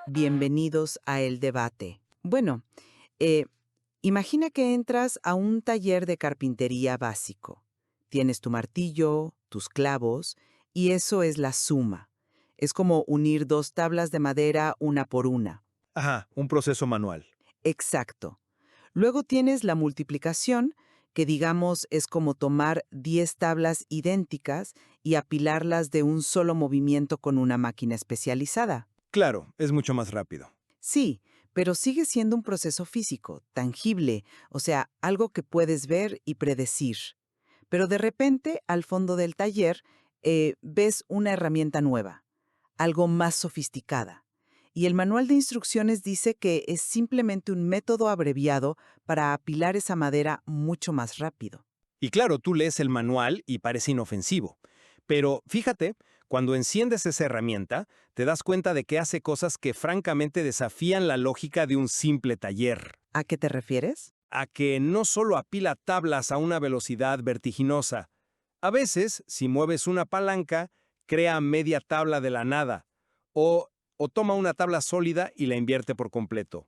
Bienvenidos a El Debate. Bueno, eh, imagina que entras a un taller de carpintería básico. Tienes tu martillo, tus clavos, y eso es la suma. Es como unir dos tablas de madera una por una. Ajá, un proceso manual. Exacto. Luego tienes la multiplicación, que digamos es como tomar 10 tablas idénticas y apilarlas de un solo movimiento con una máquina especializada. Claro, es mucho más rápido. Sí, pero sigue siendo un proceso físico, tangible, o sea, algo que puedes ver y predecir. Pero de repente, al fondo del taller, ves una herramienta nueva, algo más sofisticada. Y el manual de instrucciones dice que es simplemente un método abreviado para apilar esa madera mucho más rápido. Y claro, tú lees el manual y parece inofensivo. Pero fíjate, cuando enciendes esa herramienta, te das cuenta de que hace cosas que francamente desafían la lógica de un simple taller. ¿A qué te refieres? A que no solo apila tablas a una velocidad vertiginosa. A veces, si mueves una palanca, crea media tabla de la nada. O toma una tabla sólida y la invierte por completo.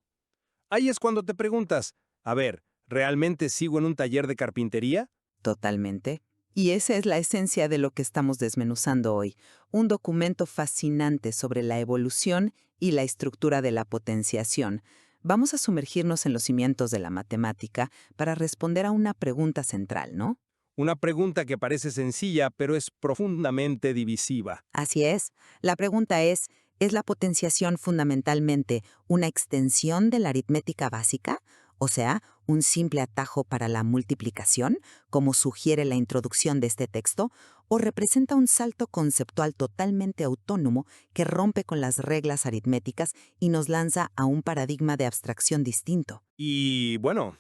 Ahí es cuando te preguntas, a ver, ¿realmente sigo en un taller de carpintería? Totalmente. Y esa es la esencia de lo que estamos desmenuzando hoy, un documento fascinante sobre la evolución y la estructura de la potenciación. Vamos a sumergirnos en los cimientos de la matemática para responder a una pregunta central, ¿no? Una pregunta que parece sencilla, pero es profundamente divisiva. Así es. La pregunta ¿es la potenciación fundamentalmente una extensión de la aritmética básica? O sea, un simple atajo para la multiplicación, como sugiere la introducción de este texto, o representa un salto conceptual totalmente autónomo que rompe con las reglas aritméticas y nos lanza a un paradigma de abstracción distinto. Y bueno,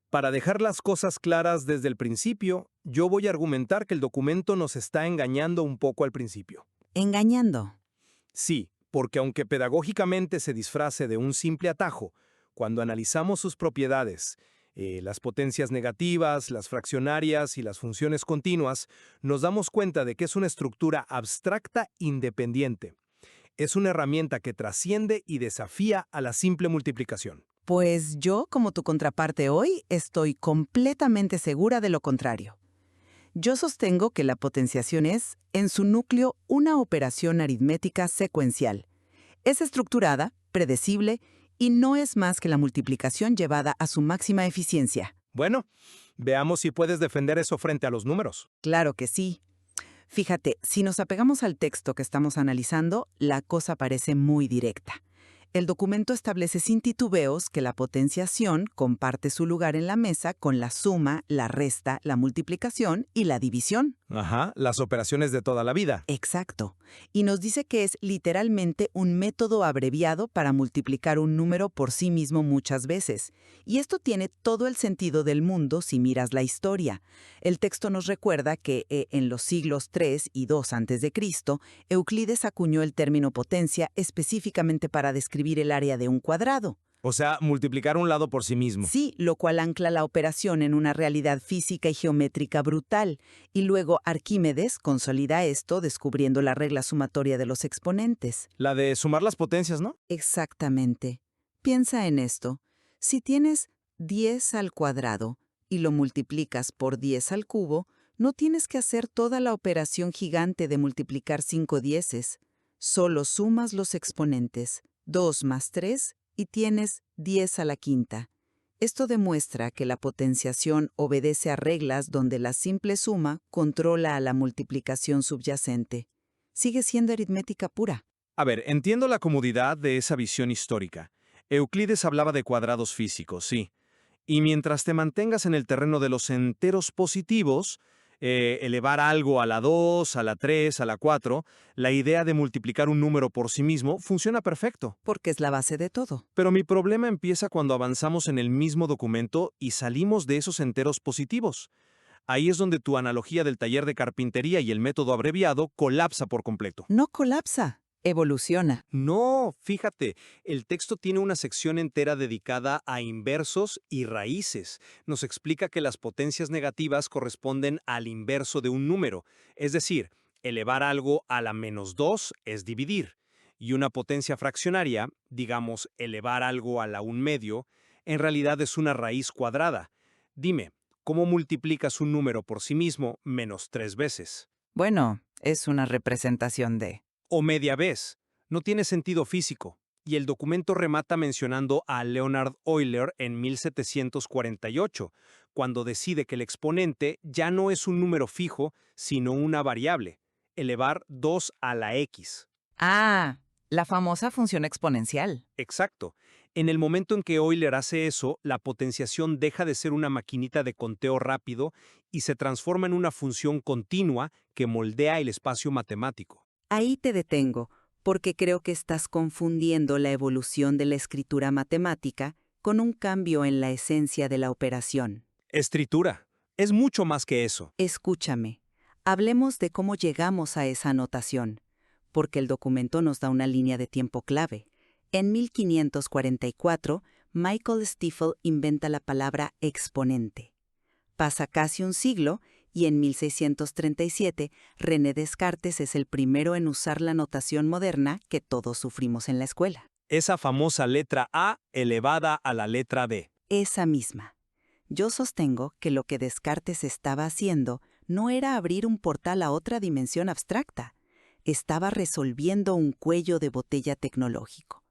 para dejar las cosas claras desde el principio, yo voy a argumentar que el documento nos está engañando un poco al principio. Engañando. Sí, porque aunque pedagógicamente se disfrace de un simple atajo, cuando analizamos sus propiedades, las potencias negativas, las fraccionarias y las funciones continuas, nos damos cuenta de que es una estructura abstracta independiente. Es una herramienta que trasciende y desafía a la simple multiplicación. Pues yo, como tu contraparte hoy, estoy completamente segura de lo contrario. Yo sostengo que la potenciación es, en su núcleo, una operación aritmética secuencial. Es estructurada, predecible, y no es más que la multiplicación llevada a su máxima eficiencia. Bueno, veamos si puedes defender eso frente a los números. Claro que sí. Fíjate, si nos apegamos al texto que estamos analizando, la cosa parece muy directa. El documento establece sin titubeos que la potenciación comparte su lugar en la mesa con la suma, la resta, la multiplicación y la división. Ajá, las operaciones de toda la vida. Exacto. Y nos dice que es literalmente un método abreviado para multiplicar un número por sí mismo muchas veces. Y esto tiene todo el sentido del mundo si miras la historia. El texto nos recuerda que en los siglos III y II antes de Cristo, Euclides acuñó el término potencia específicamente para describir el área de un cuadrado. O sea, multiplicar un lado por sí mismo. Sí, lo cual ancla la operación en una realidad física y geométrica brutal. Y luego Arquímedes consolida esto descubriendo la regla sumatoria de los exponentes. La de sumar las potencias, ¿no? Exactamente. Piensa en esto. Si tienes 10 al cuadrado y lo multiplicas por 10 al cubo, no tienes que hacer toda la operación gigante de multiplicar 5 dieces. Solo sumas los exponentes, 2 más 3, y tienes 10 a la quinta. Esto demuestra que la potenciación obedece a reglas donde la simple suma controla a la multiplicación subyacente. Sigue siendo aritmética pura. A ver, entiendo la comodidad de esa visión histórica. Euclides hablaba de cuadrados físicos, sí. Y mientras te mantengas en el terreno de los enteros positivos, elevar algo a la 2, a la 3, a la 4, la idea de multiplicar un número por sí mismo funciona perfecto. Porque es la base de todo. Pero mi problema empieza cuando avanzamos en el mismo documento y salimos de esos enteros positivos. Ahí es donde tu analogía del taller de carpintería y el método abreviado colapsa por completo. No colapsa, evoluciona. No, fíjate, el texto tiene una sección entera dedicada a inversos y raíces. Nos explica que las potencias negativas corresponden al inverso de un número, es decir, elevar algo a la -2 es dividir. Y una potencia fraccionaria, digamos elevar algo a la 1/2, en realidad es una raíz cuadrada. Dime, ¿cómo multiplicas un número por sí mismo menos 3 veces? Bueno, es una representación de... O media vez. No tiene sentido físico. Y el documento remata mencionando a Leonhard Euler en 1748, cuando decide que el exponente ya no es un número fijo, sino una variable, elevar 2 a la x. Ah, la famosa función exponencial. Exacto. En el momento en que Euler hace eso, la potenciación deja de ser una maquinita de conteo rápido y se transforma en una función continua que moldea el espacio matemático. Ahí te detengo, porque creo que estás confundiendo la evolución de la escritura matemática con un cambio en la esencia de la operación. Escritura. Es mucho más que eso. Escúchame, hablemos de cómo llegamos a esa anotación, porque el documento nos da una línea de tiempo clave. En 1544, Michael Stifel inventa la palabra exponente. Pasa casi un siglo y en 1637 René Descartes es el primero en usar la notación moderna que todos sufrimos en la escuela. Esa famosa letra A elevada a la letra B. Esa misma. Yo sostengo que lo que Descartes estaba haciendo no era abrir un portal a otra dimensión abstracta. Estaba resolviendo un cuello de botella tecnológico.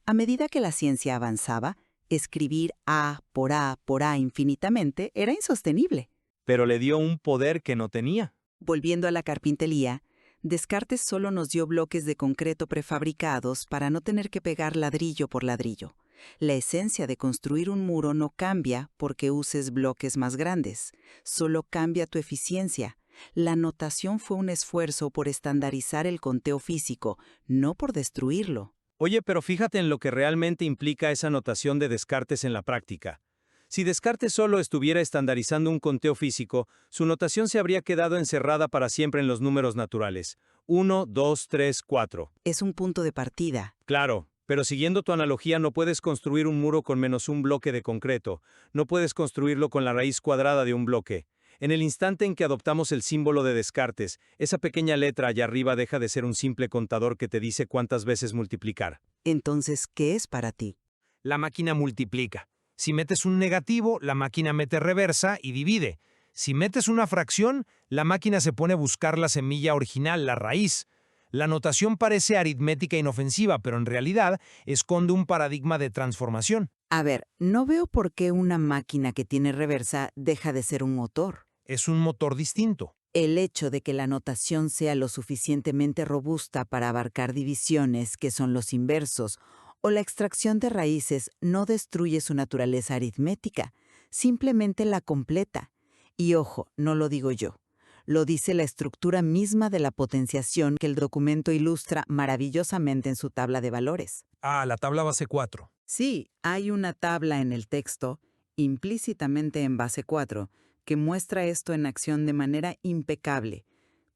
A medida que la ciencia avanzaba, escribir A por A infinitamente era insostenible. Pero le dio un poder que no tenía. Volviendo a la carpintería, Descartes solo nos dio bloques de concreto prefabricados para no tener que pegar ladrillo por ladrillo. La esencia de construir un muro no cambia porque uses bloques más grandes, solo cambia tu eficiencia. La notación fue un esfuerzo por estandarizar el conteo físico, no por destruirlo. Oye, pero fíjate en lo que realmente implica esa notación de Descartes en la práctica. Si Descartes solo estuviera estandarizando un conteo físico, su notación se habría quedado encerrada para siempre en los números naturales. 1, 2, 3, 4. Es un punto de partida. Claro, pero siguiendo tu analogía no puedes construir un muro con menos un bloque de concreto. No puedes construirlo con la raíz cuadrada de un bloque. En el instante en que adoptamos el símbolo de Descartes, esa pequeña letra allá arriba deja de ser un simple contador que te dice cuántas veces multiplicar. Entonces, ¿qué es para ti? La máquina multiplica. Si metes un negativo, la máquina mete reversa y divide. Si metes una fracción, la máquina se pone a buscar la semilla original, la raíz. La notación parece aritmética inofensiva, pero en realidad esconde un paradigma de transformación. A ver, no veo por qué una máquina que tiene reversa deja de ser un motor. Es un motor distinto. El hecho de que la notación sea lo suficientemente robusta para abarcar divisiones, que son los inversos, o la extracción de raíces no destruye su naturaleza aritmética, simplemente la completa. Y ojo, no lo digo yo. Lo dice la estructura misma de la potenciación que el documento ilustra maravillosamente en su tabla de valores. Ah, la tabla base 4. Sí, hay una tabla en el texto, implícitamente en base 4, que muestra esto en acción de manera impecable.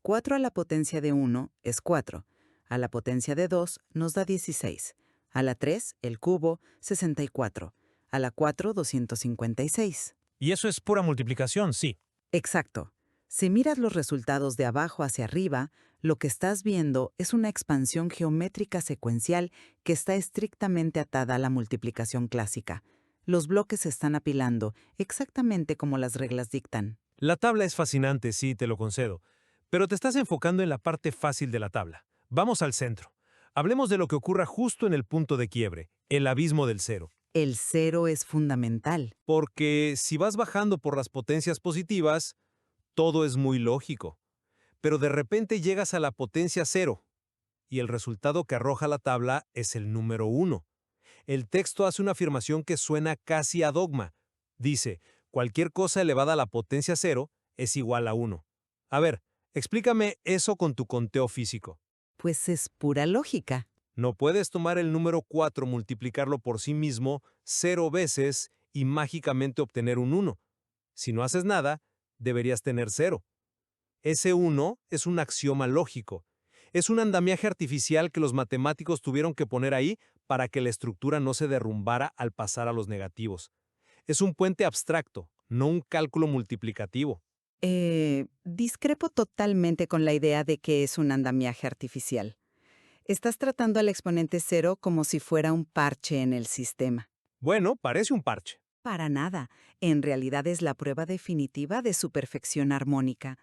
4 a la potencia de 1 es 4, a la potencia de 2 nos da 16, a la 3, el cubo, 64, a la 4, 256. Y eso es pura multiplicación, sí. Exacto. Si miras los resultados de abajo hacia arriba, lo que estás viendo es una expansión geométrica secuencial que está estrictamente atada a la multiplicación clásica. Los bloques se están apilando, exactamente como las reglas dictan. La tabla es fascinante, sí, te lo concedo. Pero te estás enfocando en la parte fácil de la tabla. Vamos al centro. Hablemos de lo que ocurra justo en el punto de quiebre, el abismo del cero. El cero es fundamental. Porque si vas bajando por las potencias positivas, todo es muy lógico. Pero de repente llegas a la potencia 0 y el resultado que arroja la tabla es el número 1. El texto hace una afirmación que suena casi a dogma. Dice, cualquier cosa elevada a la potencia 0 es igual a 1. A ver, explícame eso con tu conteo físico. Pues es pura lógica. No puedes tomar el número 4, multiplicarlo por sí mismo 0 veces y mágicamente obtener un 1. Si no haces nada, deberías tener 0. Ese 1 es un axioma lógico. Es un andamiaje artificial que los matemáticos tuvieron que poner ahí para que la estructura no se derrumbara al pasar a los negativos. Es un puente abstracto, no un cálculo multiplicativo. Discrepo totalmente con la idea de que es un andamiaje artificial. Estás tratando al exponente cero como si fuera un parche en el sistema. Bueno, parece un parche. Para nada. En realidad es la prueba definitiva de su perfección armónica.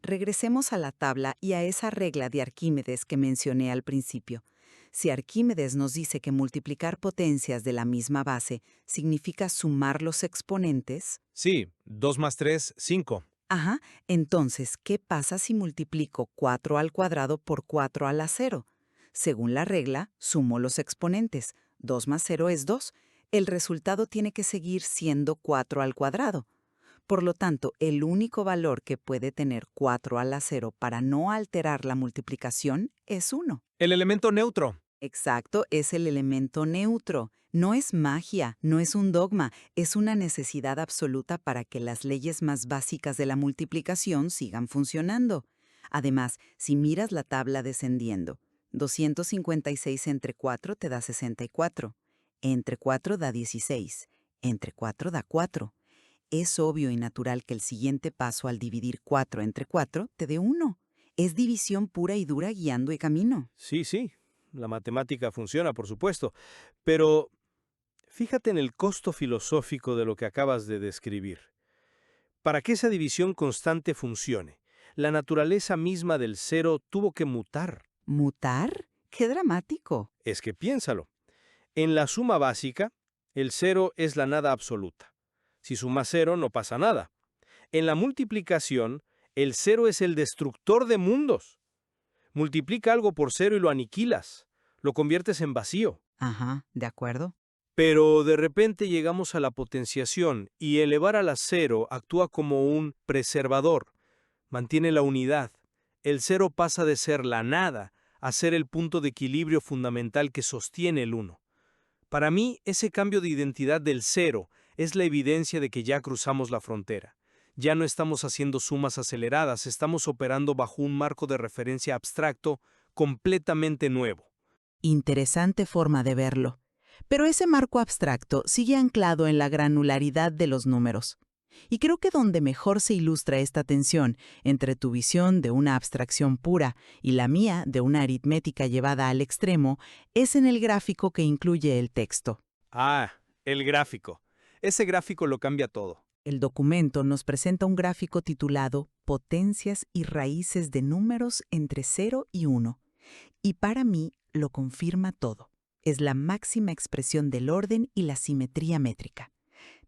Regresemos a la tabla y a esa regla de Arquímedes que mencioné al principio. Si Arquímedes nos dice que multiplicar potencias de la misma base significa sumar los exponentes, Sí, 2 más 3, 5. ajá, entonces, ¿qué pasa si multiplico 4 al cuadrado por 4 a la cero? Según la regla, sumo los exponentes. 2 más 0 es 2. El resultado tiene que seguir siendo 4 al cuadrado. Por lo tanto, el único valor que puede tener 4 a la cero para no alterar la multiplicación es 1. El elemento neutro. Exacto, es el elemento neutro. No es magia, no es un dogma, es una necesidad absoluta para que las leyes más básicas de la multiplicación sigan funcionando. Además, si miras la tabla descendiendo, 256 entre 4 te da 64. Entre 4 da 16. Entre 4 da 4. Es obvio y natural que el siguiente paso al dividir 4 entre 4 te dé 1. Es división pura y dura guiando el camino. Sí, sí, la matemática funciona, por supuesto. Pero fíjate en el costo filosófico de lo que acabas de describir. Para que esa división constante funcione, la naturaleza misma del cero tuvo que mutar. ¿Mutar? ¡Qué dramático! Es que piénsalo. En la suma básica, el cero es la nada absoluta. Si sumas cero, no pasa nada. En la multiplicación, el cero es el destructor de mundos. Multiplica algo por cero y lo aniquilas. Lo conviertes en vacío. Ajá, ¿de acuerdo? Pero de repente llegamos a la potenciación y elevar a la cero actúa como un preservador. Mantiene la unidad. El cero pasa de ser la nada a ser el punto de equilibrio fundamental que sostiene el uno. Para mí, ese cambio de identidad del cero es la evidencia de que ya cruzamos la frontera. Ya no estamos haciendo sumas aceleradas, estamos operando bajo un marco de referencia abstracto completamente nuevo. Interesante forma de verlo. Pero ese marco abstracto sigue anclado en la granularidad de los números. Y creo que donde mejor se ilustra esta tensión entre tu visión de una abstracción pura y la mía de una aritmética llevada al extremo es en el gráfico que incluye el texto. Ah, el gráfico. Ese gráfico lo cambia todo. El documento nos presenta un gráfico titulado Potencias y raíces de números entre 0 y 1. Y para mí lo confirma todo. Es la máxima expresión del orden y la simetría métrica.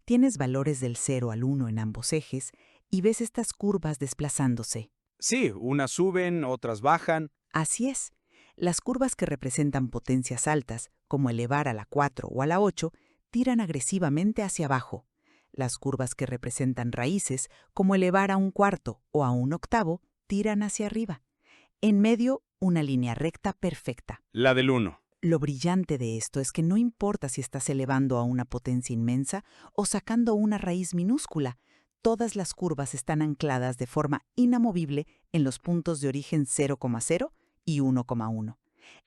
Tienes valores del 0 al 1 en ambos ejes y ves estas curvas desplazándose. Sí, unas suben, otras bajan. Así es. Las curvas que representan potencias altas, como elevar a la 4 o a la 8, tiran agresivamente hacia abajo. Las curvas que representan raíces, como elevar a un cuarto o a un octavo, tiran hacia arriba. En medio, una línea recta perfecta. La del 1. Lo brillante de esto es que no importa si estás elevando a una potencia inmensa o sacando una raíz minúscula, todas las curvas están ancladas de forma inamovible en los puntos de origen 0,0 y 1,1.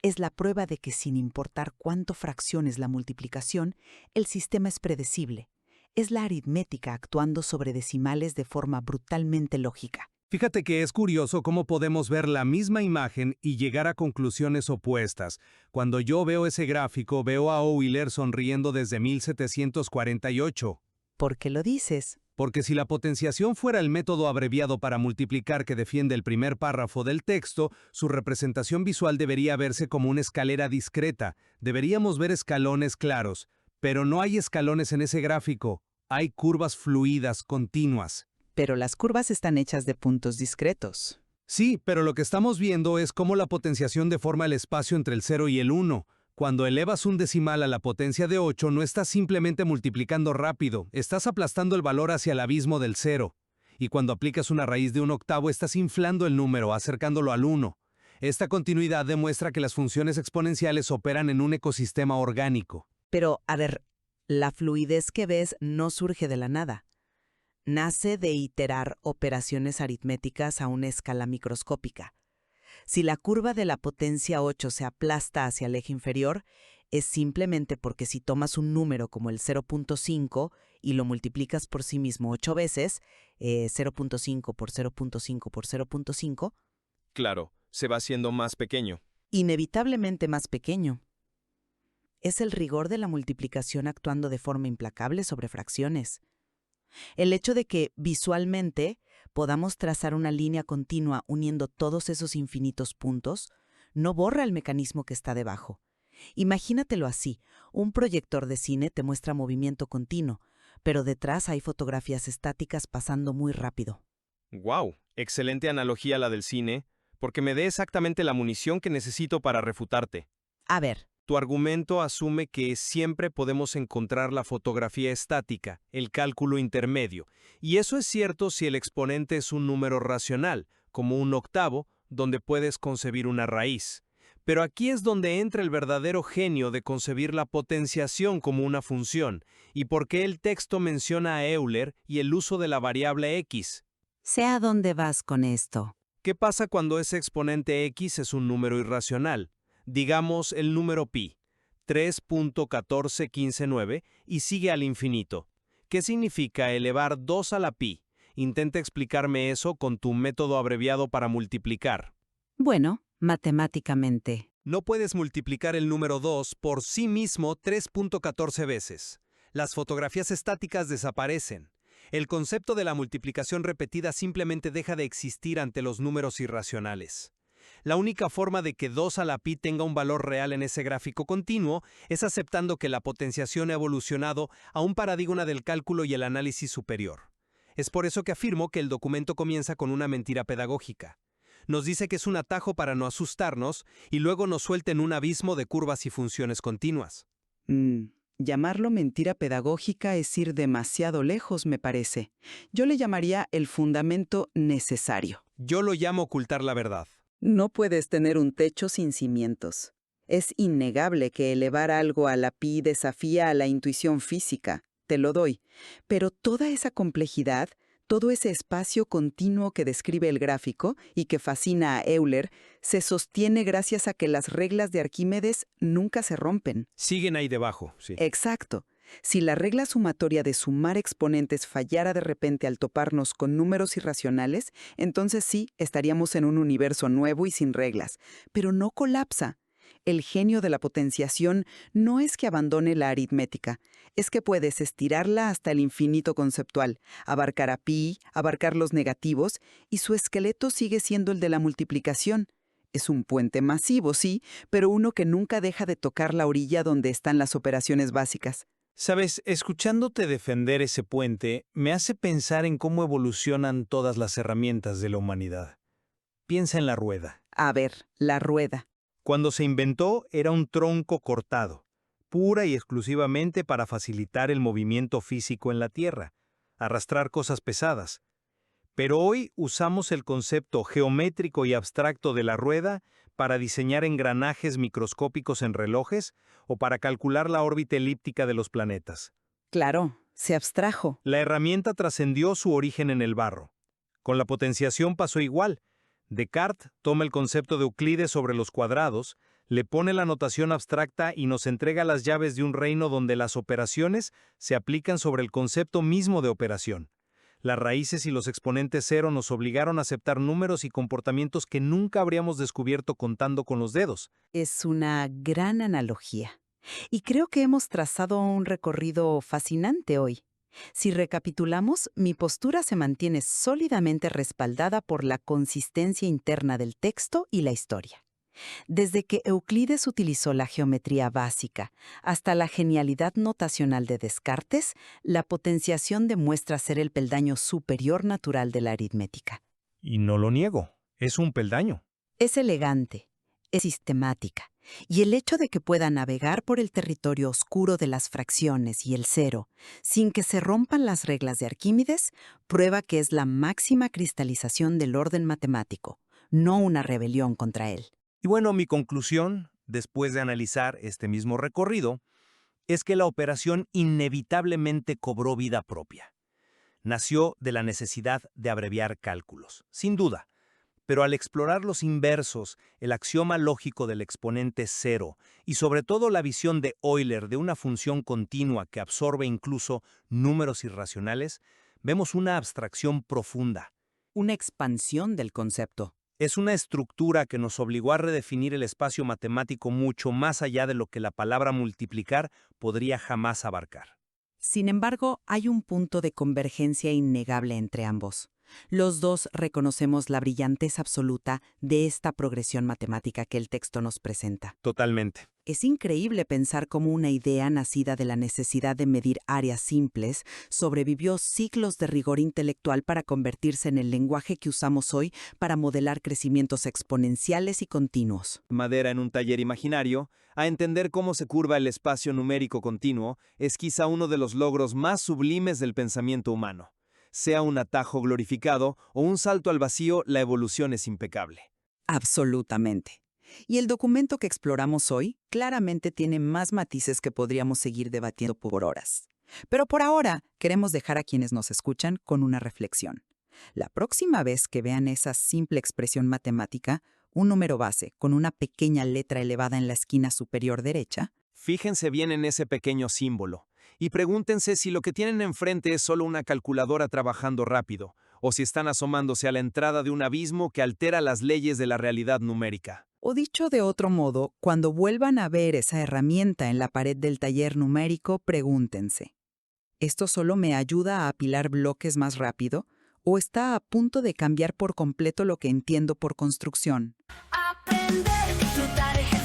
Es la prueba de que sin importar cuánto fracciones la multiplicación, el sistema es predecible. Es la aritmética actuando sobre decimales de forma brutalmente lógica. Fíjate que es curioso cómo podemos ver la misma imagen y llegar a conclusiones opuestas. Cuando yo veo ese gráfico, veo a Euler sonriendo desde 1748. ¿Por qué lo dices? Porque si la potenciación fuera el método abreviado para multiplicar que defiende el primer párrafo del texto, su representación visual debería verse como una escalera discreta. Deberíamos ver escalones claros. Pero no hay escalones en ese gráfico. Hay curvas fluidas, continuas. Pero las curvas están hechas de puntos discretos. Sí, pero lo que estamos viendo es cómo la potenciación deforma el espacio entre el 0 y el 1. Cuando elevas un decimal a la potencia de 8, no estás simplemente multiplicando rápido, estás aplastando el valor hacia el abismo del 0. Y cuando aplicas una raíz de un octavo, estás inflando el número, acercándolo al 1. Esta continuidad demuestra que las funciones exponenciales operan en un ecosistema orgánico. Pero, a ver, la fluidez que ves no surge de la nada. Nace de iterar operaciones aritméticas a una escala microscópica. Si la curva de la potencia 8 se aplasta hacia el eje inferior, es simplemente porque si tomas un número como el 0.5 y lo multiplicas por sí mismo 8 veces, 0.5 por 0.5 por 0.5, Claro, se va haciendo más pequeño. inevitablemente más pequeño. Es el rigor de la multiplicación actuando de forma implacable sobre fracciones. El hecho de que, visualmente, podamos trazar una línea continua uniendo todos esos infinitos puntos, no borra el mecanismo que está debajo. Imagínatelo así, un proyector de cine te muestra movimiento continuo, pero detrás hay fotografías estáticas pasando muy rápido. ¡Wow! Excelente analogía la del cine, porque me da exactamente la munición que necesito para refutarte. A ver, Tu argumento asume que siempre podemos encontrar la fotografía estática, el cálculo intermedio, y eso es cierto si el exponente es un número racional, como un octavo, donde puedes concebir una raíz. Pero aquí es donde entra el verdadero genio de concebir la potenciación como una función, y por qué el texto menciona a Euler y el uso de la variable x. sé a dónde vas con esto. ¿Qué pasa cuando ese exponente x es un número irracional? Digamos el número pi, 3.14159, y sigue al infinito. ¿Qué significa elevar 2 a la pi? Intenta explicarme eso con tu método abreviado para multiplicar. Bueno, matemáticamente. No puedes multiplicar el número 2 por sí mismo 3.14 veces. Las fotografías estáticas desaparecen. El concepto de la multiplicación repetida simplemente deja de existir ante los números irracionales. La única forma de que 2 a la pi tenga un valor real en ese gráfico continuo es aceptando que la potenciación ha evolucionado a un paradigma del cálculo y el análisis superior. Es por eso que afirmo que el documento comienza con una mentira pedagógica. Nos dice que es un atajo para no asustarnos y luego nos suelta en un abismo de curvas y funciones continuas. Llamarlo mentira pedagógica es ir demasiado lejos, me parece. Yo le llamaría el fundamento necesario. Yo lo llamo ocultar la verdad. No puedes tener un techo sin cimientos. Es innegable que elevar algo a la pi desafía a la intuición física, te lo doy. Pero toda esa complejidad, todo ese espacio continuo que describe el gráfico y que fascina a Euler, se sostiene gracias a que las reglas de Arquímedes nunca se rompen. Siguen ahí debajo, sí. Exacto. Si la regla sumatoria de sumar exponentes fallara de repente al toparnos con números irracionales, entonces sí, estaríamos en un universo nuevo y sin reglas. Pero no colapsa. El genio de la potenciación no es que abandone la aritmética, es que puedes estirarla hasta el infinito conceptual, abarcar a pi, abarcar los negativos, y su esqueleto sigue siendo el de la multiplicación. Es un puente masivo, sí, pero uno que nunca deja de tocar la orilla donde están las operaciones básicas. Sabes, escuchándote defender ese puente me hace pensar en cómo evolucionan todas las herramientas de la humanidad. Piensa en la rueda. A ver, la rueda. Cuando se inventó era un tronco cortado, pura y exclusivamente para facilitar el movimiento físico en la Tierra, arrastrar cosas pesadas. Pero hoy usamos el concepto geométrico y abstracto de la rueda para diseñar engranajes microscópicos en relojes o para calcular la órbita elíptica de los planetas. Claro, se abstrajo. La herramienta trascendió su origen en el barro. Con la potenciación pasó igual. Descartes toma el concepto de Euclides sobre los cuadrados, le pone la notación abstracta y nos entrega las llaves de un reino donde las operaciones se aplican sobre el concepto mismo de operación. Las raíces y los exponentes cero nos obligaron a aceptar números y comportamientos que nunca habríamos descubierto contando con los dedos. Es una gran analogía. Y creo que hemos trazado un recorrido fascinante hoy. Si recapitulamos, mi postura se mantiene sólidamente respaldada por la consistencia interna del texto y la historia. Desde que Euclides utilizó la geometría básica hasta la genialidad notacional de Descartes, la potenciación demuestra ser el peldaño superior natural de la aritmética. Y no lo niego, es un peldaño. Es elegante, es sistemática, y el hecho de que pueda navegar por el territorio oscuro de las fracciones y el cero, sin que se rompan las reglas de Arquímedes, prueba que es la máxima cristalización del orden matemático, no una rebelión contra él. Y bueno, mi conclusión, después de analizar este mismo recorrido, es que la operación inevitablemente cobró vida propia. Nació de la necesidad de abreviar cálculos, sin duda, pero al explorar los inversos, el axioma lógico del exponente cero y sobre todo la visión de Euler de una función continua que absorbe incluso números irracionales, vemos una abstracción profunda. Una expansión del concepto. Es una estructura que nos obligó a redefinir el espacio matemático mucho más allá de lo que la palabra multiplicar podría jamás abarcar. Sin embargo, hay un punto de convergencia innegable entre ambos. Los dos reconocemos la brillantez absoluta de esta progresión matemática que el texto nos presenta. Totalmente. Es increíble pensar cómo una idea nacida de la necesidad de medir áreas simples sobrevivió siglos de rigor intelectual para convertirse en el lenguaje que usamos hoy para modelar crecimientos exponenciales y continuos. Madera en un taller imaginario, a entender cómo se curva el espacio numérico continuo es quizá uno de los logros más sublimes del pensamiento humano. Sea un atajo glorificado o un salto al vacío, la evolución es impecable. Absolutamente. Y el documento que exploramos hoy claramente tiene más matices que podríamos seguir debatiendo por horas. Pero por ahora queremos dejar a quienes nos escuchan con una reflexión. La próxima vez que vean esa simple expresión matemática, un número base con una pequeña letra elevada en la esquina superior derecha, Fíjense bien en ese pequeño símbolo y pregúntense si lo que tienen enfrente es solo una calculadora trabajando rápido o si están asomándose a la entrada de un abismo que altera las leyes de la realidad numérica. o dicho de otro modo, cuando vuelvan a ver esa herramienta en la pared del taller numérico, pregúntense, ¿esto solo me ayuda a apilar bloques más rápido o está a punto de cambiar por completo lo que entiendo por construcción? Aprender, disfrutar,